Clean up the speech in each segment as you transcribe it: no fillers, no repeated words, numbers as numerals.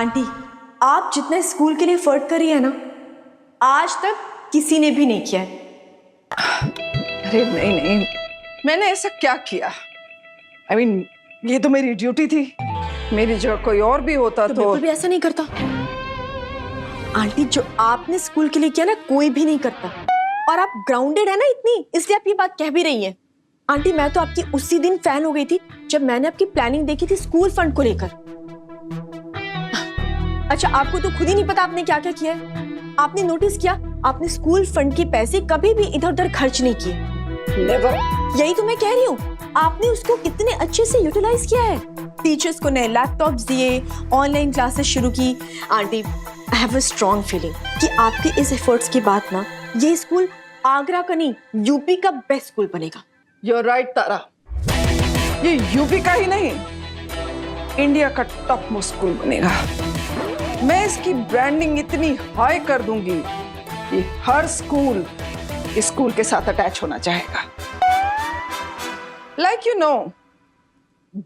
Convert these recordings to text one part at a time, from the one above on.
Aunty, आप जितना school के लिए एफर्ट कर रही है ना, आज तक किसी ने भी नहीं किया है। अरे नहीं नहीं, मैंने ऐसा क्या किया? I mean, ये तो मेरी ड्यूटी थी। मेरी जगह कोई और भी होता तो बिल्कुल भी ऐसा नहीं करता आंटी। जो आपने स्कूल के लिए किया ना, कोई भी नहीं करता। और आप ग्राउंडेड है ना इतनी, इसलिए आप ये बात कह भी रही हैं। आंटी, मैं तो आपकी उसी दिन फैन हो गई थी जब मैंने आपकी प्लानिंग देखी थी स्कूल फंड को लेकर। अच्छा, आपको तो खुद ही नहीं पता आपने क्या क्या किया है। आपने नोटिस किया, आपने स्कूल फंड के पैसे कभी भी इधर उधर खर्च नहीं किए। नेवर। यही तो मैं कह रही हूँ, आपने उसको कितने अच्छे से यूटिलाइज किया है। टीचर्स को नए लैपटॉप्स दिए, ऑनलाइन क्लासेस शुरू की। Aunty, I have a strong feeling कि आपके इस एफर्ट्स के बाद ना, ये स्कूल आगरा का नहीं, यूपी का बेस्ट स्कूल बनेगा। You're right, तारा। ये यूपी का ही नहीं, इंडिया का टॉप मोस्ट स्कूल बनेगा। मैं इसकी ब्रांडिंग इतनी हाई कर दूंगी कि हर स्कूल इस स्कूल के साथ अटैच होना चाहेगा। Like you know,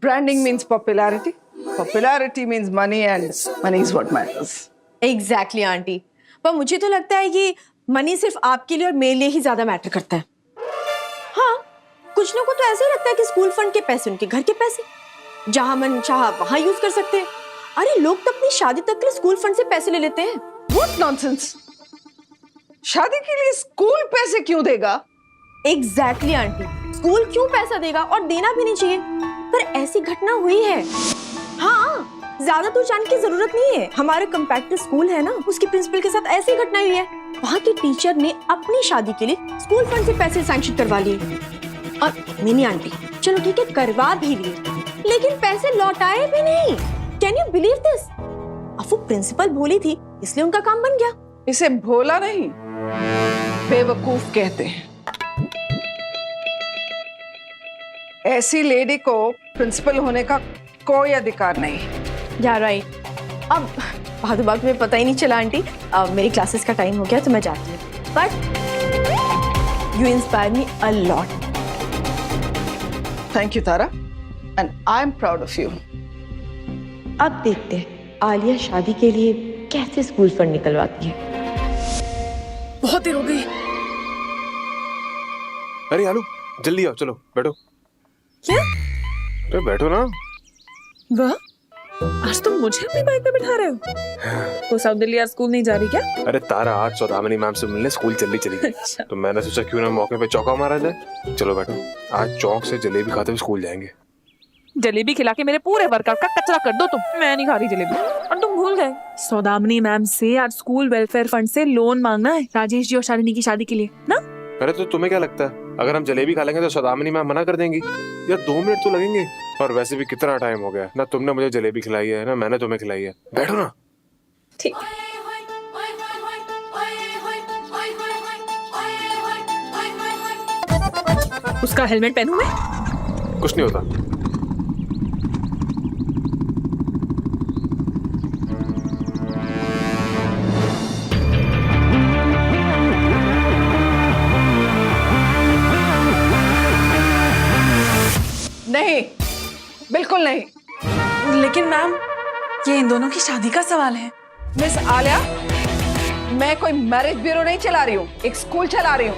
branding means popularity. Popularity means money, and money is what matters. Exactly aunty, पर मुझे तो लगता है कि मनी सिर्फ आपके लिए और मेरे लिए ही ज्यादा मैटर करता है। हाँ, कुछ लोगों को तो ऐसे ही लगता है कि स्कूल फंड के पैसे उनके घर के पैसे, जहां मन चाहा वहां यूज कर सकते हैं। अरे लोग तो अपनी शादी तक के लिए स्कूल फंड से पैसे ले लेते हैं। What nonsense! शादी के लिए स्कूल पैसे क्यों देगा? एग्जैक्टली आंटी, स्कूल क्यों पैसा देगा, और देना भी नहीं चाहिए। पर ऐसी घटना हुई है। हाँ, ज्यादा तो जानने की जरूरत नहीं है। हमारे कंपैरेटिव स्कूल है ना, उसके प्रिंसिपल के साथ ऐसी घटना हुई है। वहाँ के टीचर ने अपनी शादी के लिए स्कूल फंड से पैसे सैंक्शन करवा लिए। और मिनी आंटी, चलो ठीक है, करवा भी लिए, लेकिन पैसे लौटाए भी नहीं। Can you believe this? अब वो प्रिंसिपल भोली थी, इसलिए उनका काम बन गया। इसे भोला नहीं, बेवकूफ कहते हैं। ऐसी लेडी को प्रिंसिपल होने का कोई अधिकार नहीं। या राइट। अब बहादुर बाग में पता ही नहीं चला आंटी। अब मेरी क्लासेस का टाइम हो गया तो मैं जाती हूँ। But you inspire me a lot. Thank you Tara, and I am proud of you. अब देखते हैं आलिया शादी के लिए कैसे स्कूल फंड निकलवाती है। बहुत देर हो गई। अरे आलू, जल्दी आओ, चलो बैठो। क्या? अरे बैठो ना। वाह, आज तुम मुझे अपनी बाइक पे बिठा रहे हो। तो साउथ दिल्ली आज स्कूल नहीं जा रही क्या? अरे तारा आज सौदामिनी मैम से मिलने स्कूल चली गई। अच्छा। तो मैंने सोचा क्यों ना मौके पे चौका मारा जाए। चलो बैठो, आज चौक से जलेबी खाते हुए स्कूल जाएंगे। जलेबी खिला के मेरे पूरे वर्कआउट का कचरा कर दो तुम। मैं नहीं खा रही जलेबी। और तुम भूल गए, सौदामिनी मैम से आज स्कूल वेलफेयर फंड से लोन मांगना है राजेश जी और शालिनी की शादी के लिए ना। अरे तो तुम्हें क्या लगता है, अगर हम जलेबी खा लेंगे तो सौदामिनी मैम मना कर देंगी? यार 2 मिनट तो लगेंगे। और वैसे भी कितना टाइम हो गया ना, तुमने मुझे जलेबी खिलाई है ना मैंने तुम्हें खिलाई है। बैठो ना। ठीक। उसका हेलमेट पहनूं मैं? कुछ नहीं होता। नहीं, बिल्कुल नहीं। लेकिन मैम, ये इन दोनों की शादी का सवाल है। मिस आलिया, मैं कोई मैरिज ब्यूरो नहीं चला रही हूँ, एक स्कूल चला रही हूँ।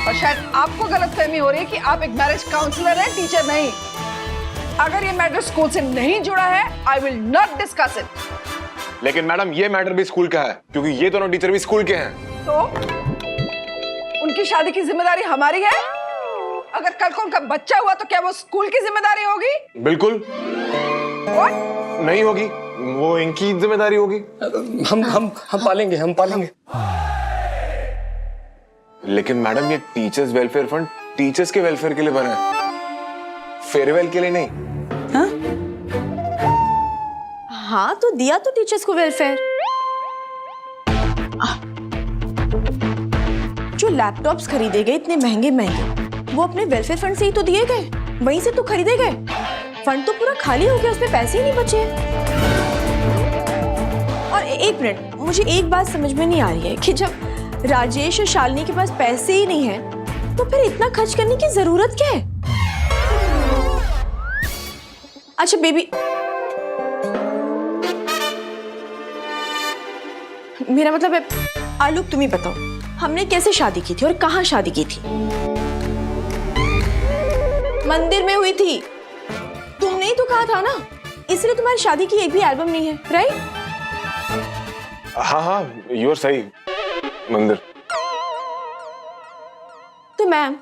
और शायद आपको गलतफहमी हो रही है कि आप एक मैरिज काउंसलर हैं, टीचर नहीं। अगर ये मैटर स्कूल से नहीं जुड़ा है, I will not discuss it. लेकिन मैडम ये मैटर भी स्कूल का है, क्योंकि ये दोनों टीचर भी स्कूल के हैं। तो उनकी शादी की जिम्मेदारी हमारी है। अगर कल को उनका बच्चा हुआ तो क्या वो स्कूल की जिम्मेदारी होगी? बिल्कुल What? नहीं होगी, वो इनकी जिम्मेदारी होगी। हम पालेंगे। लेकिन मैडम ये टीचर्स वेलफेयर फंड टीचर्स के वेलफेयर के लिए बना है, फेयरवेल के लिए नहीं। हाँ, तो दिया तो टीचर्स को वेलफेयर। जो लैपटॉप्स खरीदे गए इतने महंगे महंगे, वो अपने वेलफेयर फंड से ही तो दिए गए, वहीं से तो खरीदे गए। फंड तो पूरा खाली हो गया, उसमें पैसे ही नहीं बचे। और एक मिनट, मुझे एक बात समझ में नहीं आ रही है कि जब राजेश और शालिनी के पास पैसे ही नहीं है तो फिर इतना खर्च करने की जरूरत क्या है? अच्छा बेबी, मेरा मतलब है, आलोक तुम ही बताओ, हमने कैसे शादी की थी और कहाँ शादी की थी? मंदिर में हुई थी। तुमने ही तो कहा था ना, इसलिए तुम्हारी शादी की एक भी एल्बम नहीं है, राइट? हाँ हाँ, यू आर सही, मंदिर। तो मैम,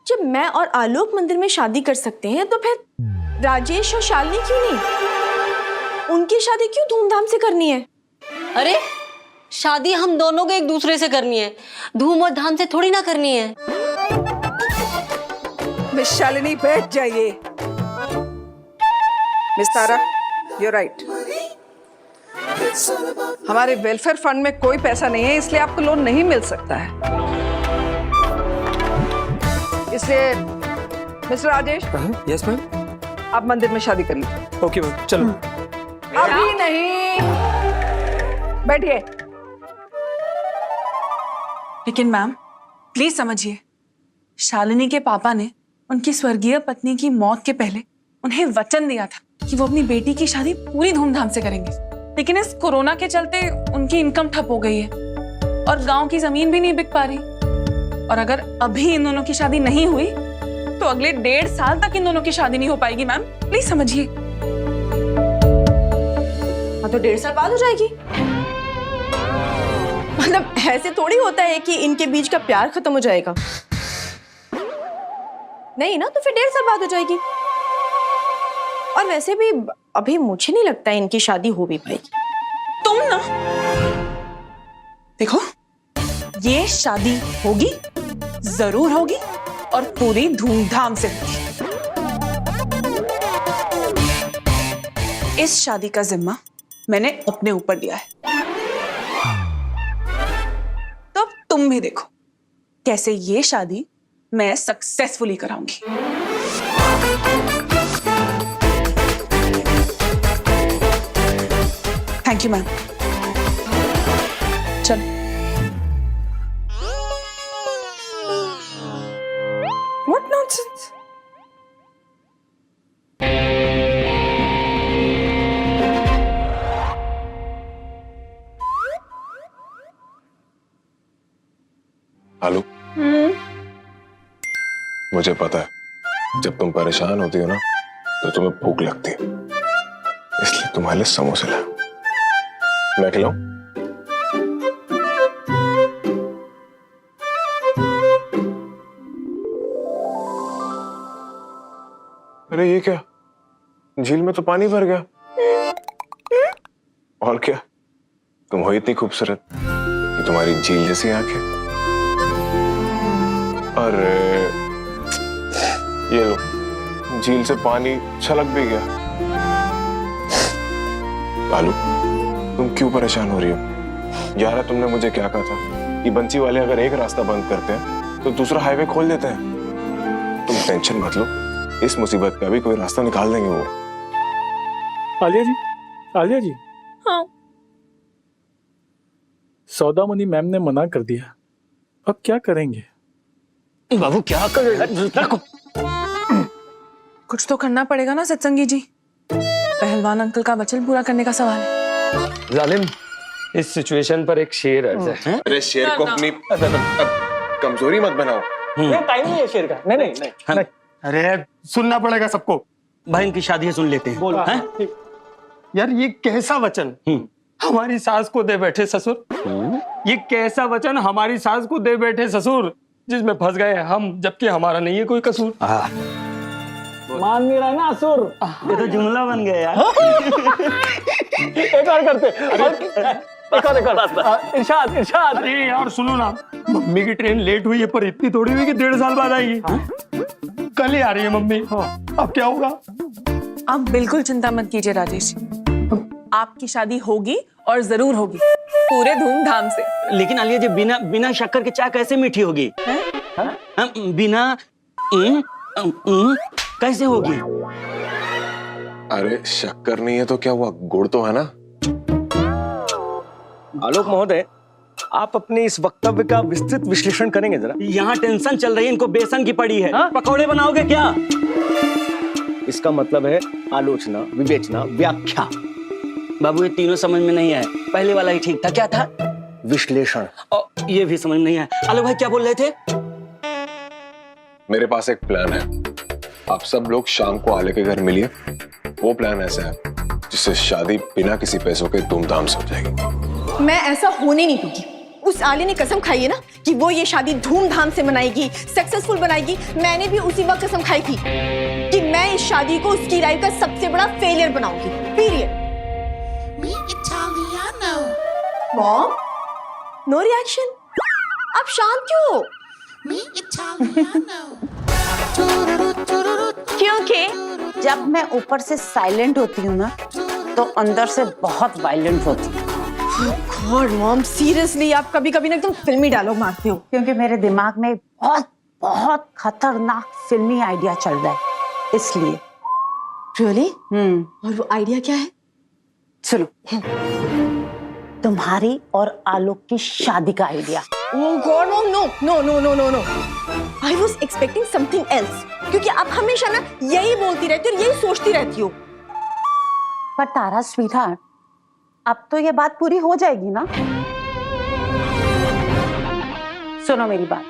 जब मैं और आलोक मंदिर में शादी कर सकते हैं, तो फिर राजेश और शालिनी क्यों नहीं? उनकी शादी क्यों धूमधाम से करनी है? अरे शादी हम दोनों को एक दूसरे से करनी है, धूम और धाम से थोड़ी ना करनी है। मिस शालिनी बैठ जाइए। Miss Tara, you're right. हमारे वेलफेयर फंड में कोई पैसा नहीं है, इसलिए आपको लोन नहीं मिल सकता है। इसलिए मिस्टर राजेश, यस मैम। आप मंदिर में शादी कर लीजिए। ओके मैम, चलो। अभी नहीं, बैठिए। लेकिन मैम प्लीज समझिए, शालिनी के पापा ने उनकी स्वर्गीय पत्नी की मौत के पहले उन्हें वचन दिया था कि वो अपनी बेटी की शादी पूरी धूमधाम से करेंगे। लेकिन इस कोरोना के चलते उनकी इनकम ठप हो गई है और गांव की जमीन भी नहीं बिक पा रही। और अगर अभी इन दोनों की शादी नहीं हुई तो अगले 1.5 साल तक इन दोनों की शादी नहीं हो पाएगी। मैम प्लीज समझिए। हाँ, तो 1.5 साल बाद हो जाएगी। मतलब ऐसे थोड़ी होता है कि इनके बीच का प्यार खत्म हो जाएगा। नहीं ना, तो फिर 1.5 साल बाद हो जाएगी। और वैसे भी अभी मुझे नहीं लगता है इनकी शादी हो भी पाएगी। तुम ना देखो, ये शादी होगी, जरूर होगी और पूरी धूमधाम से होगी। इस शादी का जिम्मा मैंने अपने ऊपर लिया है, तो अब तुम भी देखो कैसे ये शादी मैं सक्सेसफुली कराऊंगी। Thank you ma'am. चलो। What nonsense? आलू, मुझे पता है जब तुम परेशान होती हो ना तो तुम्हें भूख लगती है, इसलिए तुम्हारे लिए समोसे लाया। मैं खिलाऊं? अरे ये क्या, झील में तो पानी भर गया। और क्या, तुम हो इतनी खूबसूरत कि तुम्हारी झील जैसी आंखें। अरे ये लो, झील से पानी छलक भी गया। आलू, तुम क्यों परेशान हो रही हो? यार तुमने मुझे क्या कहा था कि बंसी वाले अगर एक रास्ता बंद करते हैं तो दूसरा हाईवे खोल देते हैं। तुम टेंशन मत लो, इस मुसीबत का भी कोई रास्ता निकाल देंगे वो। आलिया जी, आलिया जी। हाँ। सौदामनी मैम ने मना कर दिया, अब क्या करेंगे? बाबू क्या कर, कुछ तो करना पड़ेगा ना सत्संगी जी, पहलवान अंकल का वचन पूरा करने का सवाल है। जालिम, इस सिचुएशन पर एक शेर अर्ज है। अरे शेर को अपनी कमजोरी मत बनाओ। टाइम नहीं है शेर का। नहीं। अरे सुनना पड़ेगा सबको। बहन की शादी है, सुन लेते हैं। हैं? यार ये कैसा वचन हमारी सास को दे बैठे ससुर, ये कैसा वचन हमारी सास को दे बैठे ससुर, जिसमें फंस गए हम, जबकि हमारा नहीं है कोई कसूर। मान नहीं रहा ना असुर। ये तो जुमला बन गया यार। एक और करते, इरशाद इरशाद। अरे यार सुनो ना, मम्मी की ट्रेन लेट हुई है, पर इतनी थोड़ी हुई कि 1.5 साल बाद आएगी। कल ही आ रही है मम्मी। अब क्या होगा? आप बिल्कुल चिंता मत कीजिए राजेश जी, आपकी शादी होगी और जरूर होगी, पूरे धूमधाम से। लेकिन आलिया जी, बिना शक्कर के चाय कैसे मीठी होगी? बिना कैसे होगी? अरे शक्कर नहीं है तो क्या हुआ, गुड़ तो है ना। आलोक महोदय, आप अपने इस वक्तव्य का विस्तृत विश्लेषण करेंगे जरा? यहाँ टेंशन चल रही है, इनको बेसन की पड़ी है। पकौड़े बनाओगे क्या? इसका मतलब है आलोचना, विवेचना, व्याख्या। बाबू ये तीनों समझ में नहीं आए, पहले वाला ही ठीक था। क्या था? विश्लेषण, और ये भी समझ नहीं आया। आलोक भाई क्या बोल रहे थे? मेरे पास एक प्लान है, आप सब लोग शाम को आले के घर मिलिए। वो प्लान ऐसा है जिससे शादी बिना किसी पैसों के धूमधाम से हो जाएगी। मैं ऐसा होने नहीं दूंगी। उस आली ने कसम खाई है ना कि वो ये शादी धूमधाम से मनाएगी, सक्सेसफुल बनाएगी। मैंने भी उसी वक्त कसम खाई थी कि मैं इस शादी को उसकी लाइफ का सबसे बड़ा फेलियर बनाऊंगी। पीरियड। Mom, no reaction. आप शांत क्यों हो? क्योंकि जब मैं ऊपर से साइलेंट होती हूँ ना तो अंदर से बहुत वायलेंट होती हूँ। गॉड मॉम, सीरियसली आप कभी कभी ना एकदम फिल्मी डायलॉग मारते हो। क्योंकि मेरे दिमाग में बहुत बहुत खतरनाक फिल्मी आइडिया चल रहा है, इसलिए। रियली? और वो आइडिया क्या है? सुनो, तुम्हारी और आलोक की शादी का idea. Oh God, no, no, no, no, no, no, no. I was expecting something else. क्योंकि आप हमेशा ना यही बोलती रहती हो और यही सोचती रहती हो। पर तारा स्वीटहार्ट, अब तो ये बात पूरी हो जाएगी ना? सुनो मेरी बात।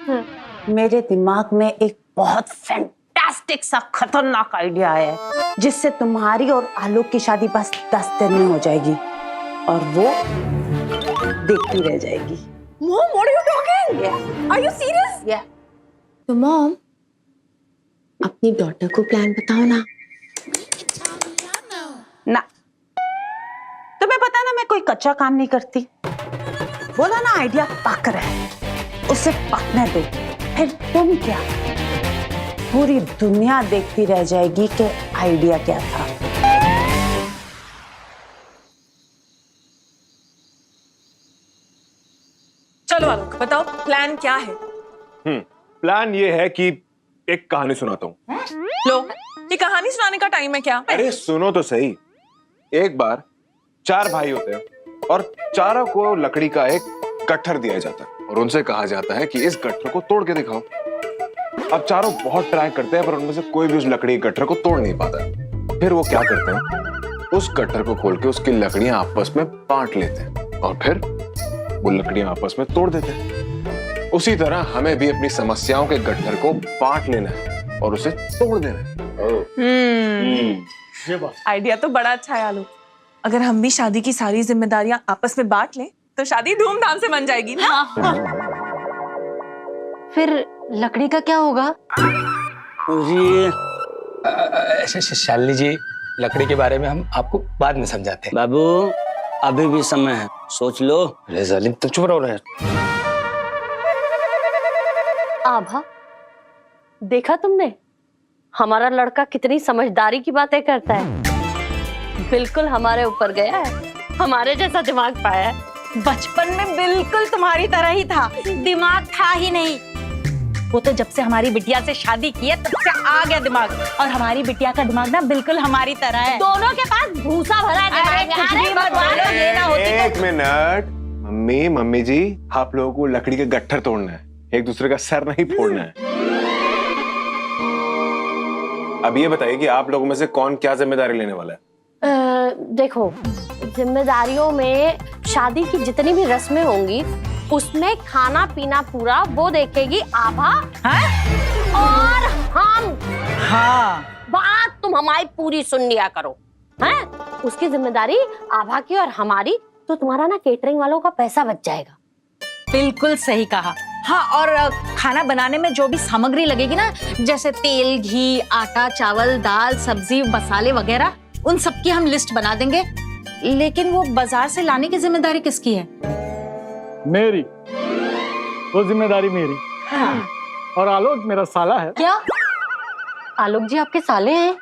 मेरे दिमाग में एक बहुत फैंटास्टिक सा खतरनाक आइडिया है जिससे तुम्हारी और आलोक की शादी बस 10 दिन में हो जाएगी और वो देखती रह जाएगी। Mom, what are you talking? Yeah. Are you serious? Yeah. तो मॉम, अपनी डॉटर को प्लान बताओ ना। ना, तुम्हें पता ना मैं कोई कच्चा काम नहीं करती। बोला ना आइडिया पक रहा है, उसे पकने दो। फिर तुम क्या, पूरी दुनिया देखती रह जाएगी कि आइडिया क्या था। चलो आलोक, बताओ प्लान क्या है? प्लान ये है कि एक कहानी सुनाता हूँ। लो, ये कहानी सुनाने का टाइम है क्या? अरे सुनो तो सही। एक बार 4 भाई होते हैं और चारों को लकड़ी का एक गट्ठर दिया जाता है और उनसे कहा जाता है कि इस गट्ठर को तोड़ के दिखाओ। अब चारों बहुत ट्राई करते हैं पर उनमें से कोई भी उस लकड़ी के गट्ठर को तोड़ नहीं पाता है। फिर वो क्या करते हैं, उस गट्ठर को खोल के उसकी लकड़ियां आपस में बांट लेते हैं और फिर वो लकड़ियां आपस में तोड़ देते हैं। उसी तरह हमें भी अपनी समस्याओं के गट्ठर को बांट लेना है और उसे तोड़ देना है। आइडिया तो बड़ा अच्छा है आलोक। अगर हम भी शादी की सारी जिम्मेदारियां आपस में बांट लें तो शादी धूमधाम से बन जाएगी ना? हाँ। फिर लकड़ी का क्या होगा? शालिनी जी, लकड़ी के बारे में हम आपको बाद में समझाते हैं। बाबू अभी भी समय है, सोच लो। अरे जालिम, तुम चुप रहो ना। आभा, देखा तुमने हमारा लड़का कितनी समझदारी की बातें करता है। बिल्कुल हमारे ऊपर गया है, हमारे जैसा दिमाग पाया है। बचपन में बिल्कुल तुम्हारी तरह ही था, दिमाग था ही नहीं। वो तो जब से हमारी बिटिया से शादी की है तब से आ गया दिमाग, और हमारी बिटिया का दिमाग ना बिल्कुल हमारी तरह है। दोनों के पास भूसा भरा है। ये ना होती एक मिनट, मम्मी जी, आप लोगों को लकड़ी के गट्ठर तोड़ना है, एक दूसरे का सर नहीं फोड़ना है। अब ये बताइए कि आप लोगों में से कौन क्या जिम्मेदारी लेने वाला है? देखो, जिम्मेदारियों में शादी की जितनी भी रस्में होंगी उसमें खाना पीना पूरा वो देखेगी आभा। और हम। हाँ, बात तुम हमारी पूरी सुन लिया करो। हैं? उसकी जिम्मेदारी आभा की और हमारी, तो तुम्हारा ना केटरिंग वालों का पैसा बच जाएगा। बिल्कुल सही कहा। हाँ, और खाना बनाने में जो भी सामग्री लगेगी ना, जैसे तेल, घी, आटा, चावल, दाल, सब्जी, मसाले वगैरह, उन सब की हम लिस्ट बना देंगे। लेकिन वो बाजार से लाने की जिम्मेदारी किसकी है? मेरी। वो जिम्मेदारी मेरी। हाँ। और आलोक मेरा साला है। क्या आलोक जी आपके साले हैं?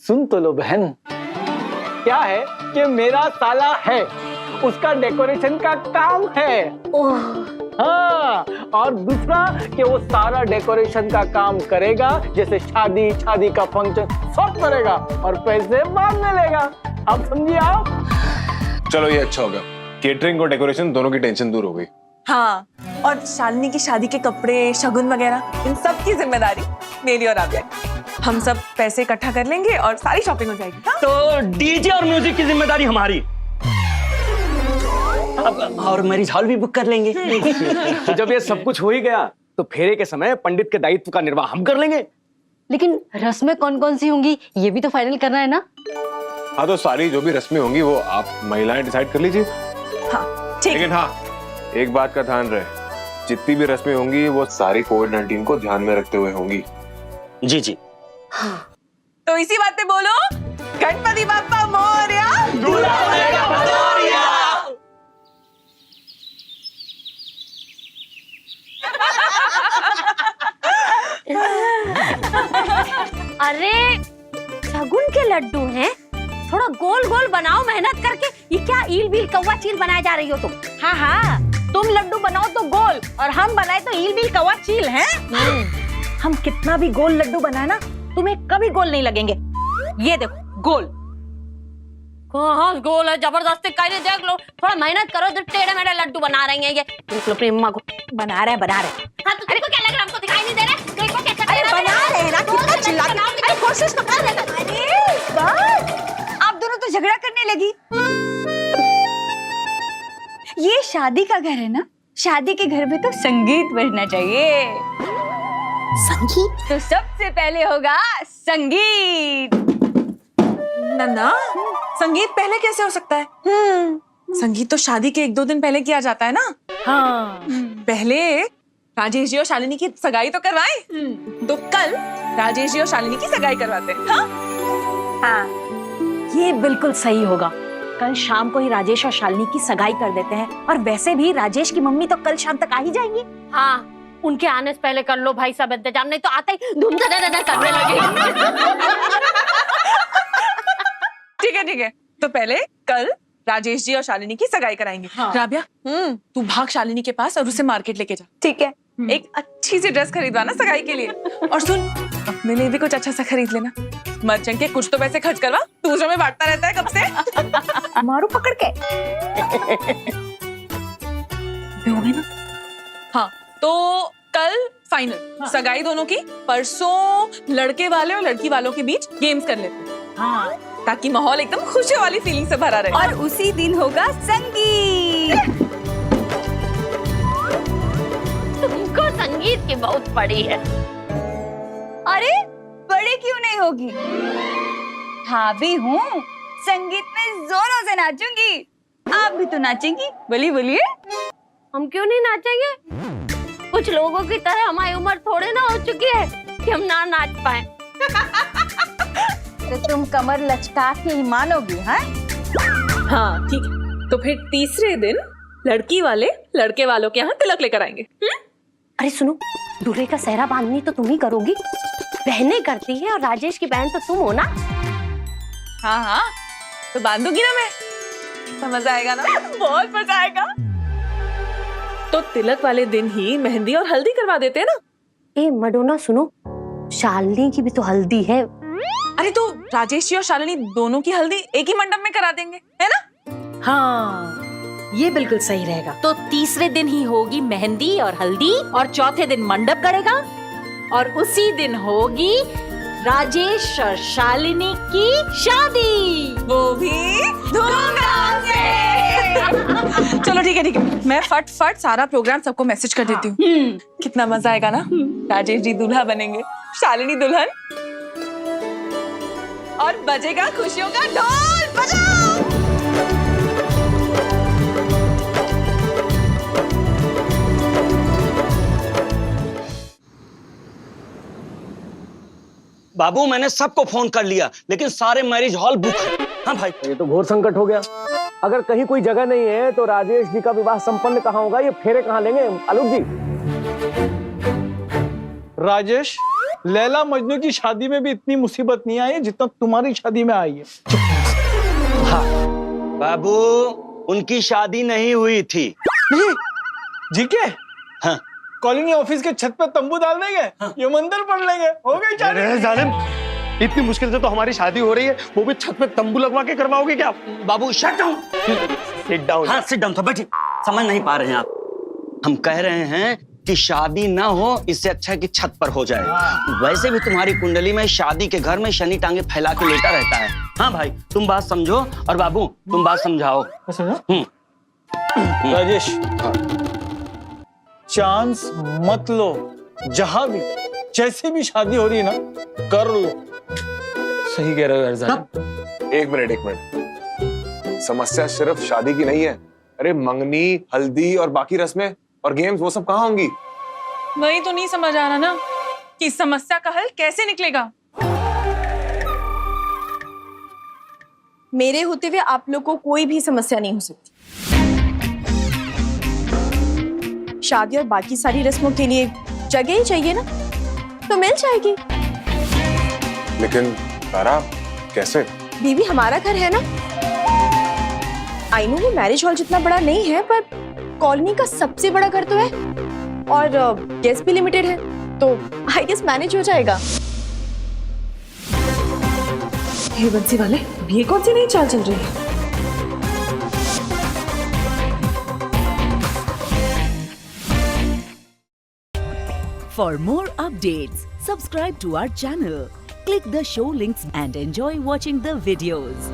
सुन तो लो बहन, क्या है कि मेरा साला है, उसका डेकोरेशन का काम है। हाँ, और दूसरा कि वो सारा डेकोरेशन का काम करेगा, जैसे शादी का फंक्शन सब करेगा और पैसे बाद में लेगा। आप समझिए आप? चलो ये अच्छा हो गया, केटरिंग और डेकोरेशन दोनों की टेंशन दूर हो गई। हाँ, और शालिनी की शादी के कपड़े, शगुन वगैरह, इन सब की जिम्मेदारी मेरी और आभा की। हम सब पैसे इकट्ठा कर लेंगे और सारी शॉपिंग हो जाएगी। हाँ? तो डीजे और म्यूजिक की जिम्मेदारी हमारी। अब और मैरिज हॉल भी बुक कर लेंगे। तो जब ये सब कुछ हो ही गया तो फेरे के समय पंडित के दायित्व का निर्वाह हम कर लेंगे। लेकिन रस्में कौन कौन सी होंगी ये भी तो फाइनल करना है ना। हाँ तो सारी जो भी रस्में होंगी वो आप महिलाएं डिसाइड कर लीजिए। हाँ ठीक है। लेकिन हाँ, एक बात का ध्यान रहे, जितनी भी रस्में होंगी वो सारी कोविड-19 को ध्यान में रखते हुए होंगी। जी जी। तो इसी बात पे बोलो, गणपति बाप्पा मोरया। अरे शगुन के लड्डू हैं, थोड़ा गोल गोल बनाओ मेहनत करके। ये क्या ईल बील कौवा चील बनाए जा रही हो तुम? हाँ हाँ, तुम लड्डू बनाओ तो गोल और हम बनाए तो ईल बील कौवा चील हैं। हम कितना भी गोल लड्डू बनाए ना, तुम्हें कभी गोल नहीं लगेंगे। ये देखो गोल। हाँ गोल है, जबरदस्ती कर देख लो, थोड़ा मेहनत करो तो टेढ़े मेढ़े लड्डू बना रही हैं ये। देख लो अपनी अम्मा को। बना रहे बना रहे। हाँ तो तुमको क्या लग रहा है? हमको दिखाई नहीं दे रहा? देखो कैसा अरे टेढ़ा बना रहे हैं ना, कितना चिल्लाते। अरे कोशिश तो कर रहे थे। अरे बस, आप दोनों तो झगड़ा करने लगी। ये शादी का घर है ना, शादी के घर में तो संगीत बजना चाहिए। संगीत? तो सबसे पहले होगा संगीत। नन्ना, संगीत पहले कैसे हो सकता है? संगीत तो शादी के 1-2 दिन पहले किया जाता है ना। हाँ पहले राजेश जी और शालिनी की सगाई तो करवाएं। तो कल राजेश जी और शालिनी की सगाई करवाते हैं। हाँ? हाँ, ये बिल्कुल सही होगा। कल शाम को ही राजेश और शालिनी की सगाई कर देते हैं। और वैसे भी राजेश की मम्मी तो कल शाम तक आ ही जाएंगी। हाँ, उनके आने से पहले कर लो भाई सब इंतजाम, नहीं तो आते ही धूम धड़ाधड़ करने लगेगी। ठीक है। तो पहले कल राजेश जी और शालिनी की सगाई कराएंगे। हाँ। राबिया, तू भाग शालिनी के पास और उसे मार्केट लेके जा। ठीक है। एक अच्छी सी ड्रेस खरीदवाना सगाई के लिए। और सुन, अपने लिए भी कुछ अच्छा सा खरीद लेना। मर्चेंट के कुछ तो पैसे खर्च करवा, दूसरों में बांटता रहता है कब से। मारू पकड़ के। ना? हाँ, तो कल फाइनल सगाई दोनों की। परसों लड़के वाले और लड़की वालों के बीच गेम्स कर लेते हैं। हाँ, ताकि माहौल एकदम खुशी वाली फीलिंग से भरा रहे। और उसी दिन होगा संगीत। तुमको संगीत की बहुत पड़ी है। अरे बड़े क्यों नहीं होगी? भाभी हूँ, संगीत में जोरों से नाचूंगी। आप भी तो नाचेंगी, बोलिए। हम क्यों नहीं नाचेंगे? कुछ लोगों की तरह हमारी उम्र थोड़े ना हो चुकी है कि हम ना नाच पाए। तो तुम कमर लचका के ही मानोगी? हाँ हाँ ठीक है। तो फिर तीसरे दिन लड़की वाले लड़के वालों के यहाँ तिलक लेकर आएंगे। अरे सुनो, दूल्हे का सेहरा बांधनी तो तुम ही करोगी। बहनें करती है और राजेश की बहन तो तुम हो ना। हाँ, तो बांधूंगी ना मैं। तो मजा आएगा ना? बहुत मजा आएगा। तो तिलक वाले दिन ही मेहंदी और हल्दी करवा देते हैं ना। ए मडोना सुनो, शालिनी की भी तो हल्दी है। अरे तो राजेश जी और शालिनी दोनों की हल्दी एक ही मंडप में करा देंगे, है ना? हाँ, ये बिल्कुल सही रहेगा। तो तीसरे दिन ही होगी मेहंदी और हल्दी, और चौथे दिन मंडप करेगा, और उसी दिन होगी राजेश और शालिनी की शादी, वो भी धूमधाम से। चलो ठीक है। मैं फट सारा प्रोग्राम सबको मैसेज कर देती हूँ। कितना मजा आएगा ना। राजेश जी दूल्हा बनेंगे, शालिनी दुल्हन, और बजेगा खुशियों का ढोल। बजाओ। बाबू मैंने सबको फोन कर लिया, लेकिन सारे मैरिज हॉल बुक है। हाँ भाई, ये तो घोर संकट हो गया। अगर कहीं कोई जगह नहीं है तो राजेश जी का विवाह संपन्न कहाँ होगा? ये फेरे कहाँ लेंगे? आलोक जी। राजेश, लैला मजनू की शादी में भी इतनी मुसीबत नहीं आई जितना तुम्हारी शादी में आई है। हाँ बाबू, उनकी शादी नहीं हुई थी। नहीं जी के? हाँ। कॉलोनी ऑफिस के छत पे तंबू डाल देंगे। हाँ। ये मंदिर पढ़ लेंगे, हो गई शादी। जालिम, इतनी मुश्किल से तो हमारी शादी हो रही है, वो भी छत पे तंबू लगवा के करवाओगे क्या? बाबू शट डाउन। Sit down. हाँ सिट डाउन। तो बैठिए। समझ नहीं पा रहे हैं आप? हम कह रहे हैं कि शादी ना हो, इससे अच्छा है कि छत पर हो जाए। वैसे भी तुम्हारी कुंडली में शादी के घर में शनि टांगे फैला के लेटा रहता है। हाँ भाई, तुम बात समझो और बाबू तुम बात समझाओ। राजेश, चांस मत लो, जहां भी जैसे भी शादी हो रही है ना, कर लो। सही कह रहे हो यार जालिम। एक मिनट, समस्या सिर्फ शादी की नहीं है। अरे मंगनी, हल्दी और बाकी रस्में और गेम्स वो सब कहाँ होंगी? वही तो नहीं समझ आ रहा ना कि इस समस्या का हल कैसे निकलेगा। मेरे होते हुए आप लोग को कोई भी समस्या नहीं हो सकती। शादी और बाकी सारी रस्मों के लिए जगह ही चाहिए ना, तो मिल जाएगी। लेकिन तारा, कैसे? बीवी हमारा घर है ना। आई नो वो मैरिज हॉल जितना बड़ा नहीं है, पर कॉलोनी का सबसे बड़ा घर तो है और गेस्ट भी लिमिटेड है, तो आई गेस मैनेज हो जाएगा। हे बंसी वाले, ये कौन सी नई चाल चल रही है? For more updates, subscribe to our channel, click the show links and enjoy watching the videos.